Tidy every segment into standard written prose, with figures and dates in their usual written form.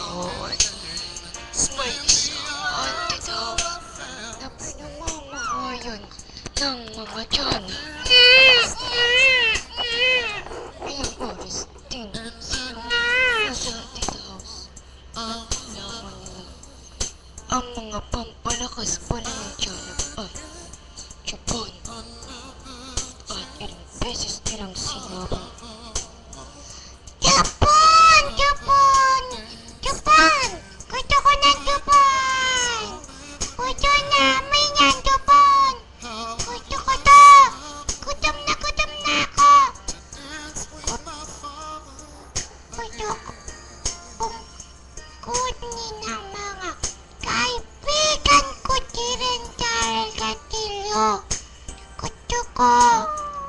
dahon. May isang antidote na pinamamahayan ng mga tiyan. Ngayong oras din, sinong nasa Tita House at kailangan nila ang mga pampalakas pa ng tiyan at Japan at ilang beses nilang sinabi, Japan! Japan! Japan! Gusto ko ng Japan! Gusto namin yan, Japan! Gusto ko to! Gutom na ako! Gusto ko kunin ang mga kaibigan ko din dahil Gatillo. Gusto ko,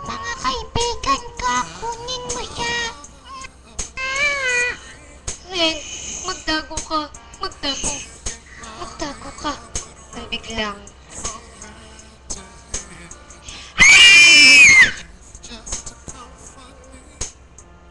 mga kaibigan ko, kunin mo siya. Ren, magtago ka. Magtago ka. Nang biglang